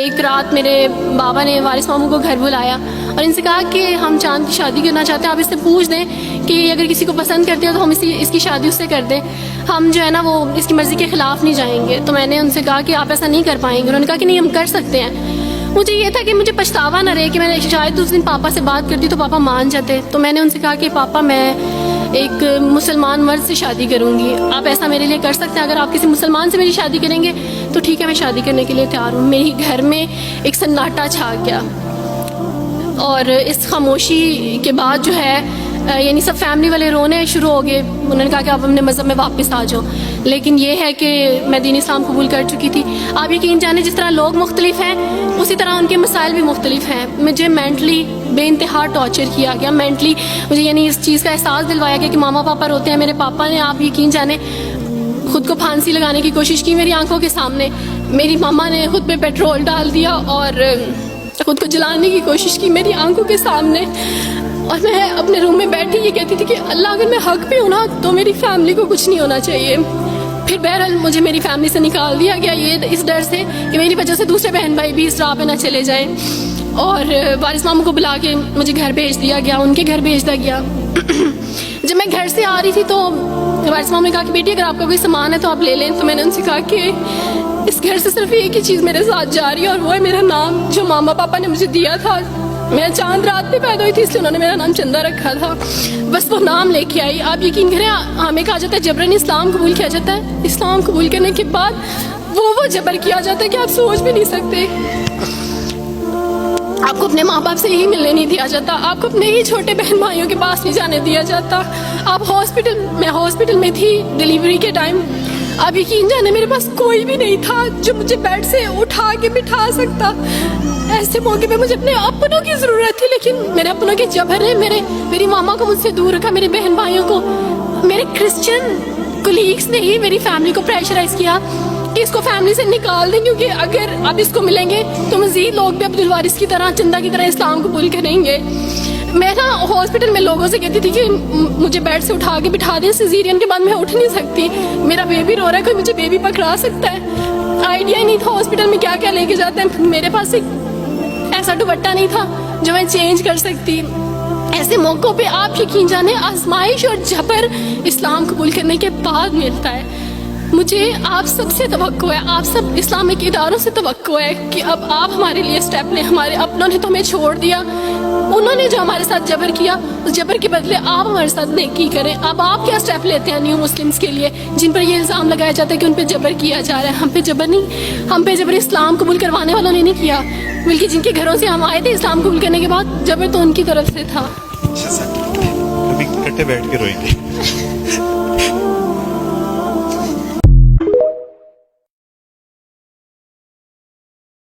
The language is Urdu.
ایک رات میرے بابا نے وارث ماموں کو گھر بلایا اور ان سے کہا کہ ہم چاند کی شادی کرنا چاہتے ہیں, آپ اس سے پوچھ دیں کہ اگر کسی کو پسند کرتے ہو تو ہم اس کی شادی اس سے کر دیں, ہم جو ہے نا وہ اس کی مرضی کے خلاف نہیں جائیں گے. تو میں نے ان سے کہا کہ آپ ایسا نہیں کر پائیں گے. انہوں نے کہا کہ نہیں, ہم کر سکتے ہیں. مجھے یہ تھا کہ مجھے پچھتاوا نہ رہے کہ میں نے شاید اس دن پاپا سے بات کرتی تو پاپا مان جاتے. تو میں نے ان سے کہا کہ پاپا میں ایک مسلمان مرد سے شادی کروں گی, آپ ایسا میرے لیے کر سکتے ہیں؟ اگر آپ کسی مسلمان سے میری شادی کریں گے تو ٹھیک ہے, میں شادی کرنے کے لیے تیار ہوں. میری گھر میں ایک سناٹا چھا گیا اور اس خاموشی کے بعد جو ہے یعنی سب فیملی والے رونے شروع ہو گئے. انہوں نے کہا کہ آپ اپنے مذہب میں واپس آ جاؤ. لیکن یہ ہے کہ میں دین اسلام قبول کر چکی تھی. آپ یقین جانیں جس طرح لوگ مختلف ہیں اسی طرح ان کے مسائل بھی مختلف ہیں. مجھے مینٹلی بے انتہا ٹارچر کیا گیا. مینٹلی مجھے یعنی اس چیز کا احساس دلوایا گیا کہ ماما پاپا روتے ہیں. میرے پاپا نے آپ یقین جانیں خود کو پھانسی لگانے کی کوشش کی میری آنکھوں کے سامنے. میری ماما نے خود پہ پیٹرول ڈال دیا اور خود کو جلانے کی کوشش کی میری آنکھوں کے سامنے. اور میں اپنے روم میں بیٹھی یہ کہتی تھی کہ اللہ اگر میں حق پہ ہوں نا تو میری فیملی کو کچھ نہیں ہونا چاہیے. پھر بہرحال مجھے میری فیملی سے نکال دیا گیا یہ اس ڈر سے کہ میری وجہ سے دوسرے بہن بھائی بھی اس راہ پہ نہ چلے جائیں. اور وارث ماموں کو بلا کے مجھے گھر بھیج دیا گیا, ان کے گھر بھیج دیا گیا. جب میں گھر سے آ رہی تھی تو وارث ماموں نے کہا کہ بیٹی اگر آپ کا کوئی سامان ہے تو آپ لے لیں. تو میں نے ان سے کہا کہ اس گھر سے صرف ایک ہی چیز میرے ساتھ جا رہی ہے اور وہ ہے میرا نام جو ماما پاپا نے مجھے دیا تھا. میں چاند رات پہ پیدا ہوئی تھی اس لیے انہوں نے میرا نام چندہ رکھا تھا. بس وہ نام لے کے آئی. آپ یقین کریں ہمیں کہا جاتا ہے جبرن اسلام قبول کیا جاتا ہے. اسلام قبول کرنے کے بعد وہ جبر کیا جاتا ہے کہ آپ سوچ بھی نہیں سکتے. آپ کو اپنے ماں باپ سے ہی ملنے نہیں دیا جاتا, آپ کو اپنے ہی چھوٹے بہن بھائیوں کے پاس نہیں جانے دیا جاتا. آپ ہاسپٹل میں تھی ڈیلیوری کے ٹائم. آپ یقین جانے میرے پاس کوئی بھی نہیں تھا جو مجھے بیڈ سے اٹھا کے بٹھا سکتا. ایسے موقع پہ مجھے اپنے اپنوں کی ضرورت تھی, لیکن میرے اپنوں کے جبر نے میری ماما کو مجھ سے دور رکھا. میرے بہن بھائیوں کو, میرے کرسچن کولیگس نے ہی میری فیملی کو پریشرائز کیا کہ اس کو فیملی سے نکال دیں, کیونکہ اگر آپ اس کو ملیں گے تو مزید لوگ بھی عبدالوارث کی طرح چندہ کی طرح اسلام قبول کریں گے. میں نا ہاسپٹل میں لوگوں سے کہتی تھی کہ مجھے بیڈ سے اٹھا کے بٹھا دیں, سیزیرین کے بعد میں اٹھ نہیں سکتی, میرا بیبی رو رہا ہے, کوئی مجھے بیبی پکڑا سکتا ہے. آئیڈیا ہی نہیں تھا ہاسپٹل میں کیا کیا لے کے جاتے ہیں. میرے پاس ایک ایسا دوپٹہ نہیں تھا جو میں چینج کر سکتی. ایسے موقعوں پہ آپ یقین جانے آزمائش اور جبر اسلام قبول کرنے کے بعد ملتا ہے. مجھے آپ سب سے توقع ہے, آپ سب اسلامک اداروں سے توقع ہے کہ اب آپ ہمارے لیے سٹیپ لیں. ہمارے اپنوں نے تو ہمیں چھوڑ دیا, انہوں نے جو ہمارے ساتھ جبر کیا اس جبر کے بدلے آپ ہمارے ساتھ نیکی کریں. اب آپ کیا سٹیپ لیتے ہیں نیو مسلمس کے لیے جن پر یہ الزام لگایا جاتا ہے کہ ان پہ جبر کیا جا رہا ہے؟ ہم پہ جبر نہیں, ہم پہ جبر اسلام قبول کروانے والوں نے نہیں کیا, بلکہ جن کے گھروں سے ہم آئے تھے اسلام قبول کرنے کے بعد جبر تو ان کی طرف سے تھا. ابھی کٹے بیٹھ کے روئیں گے.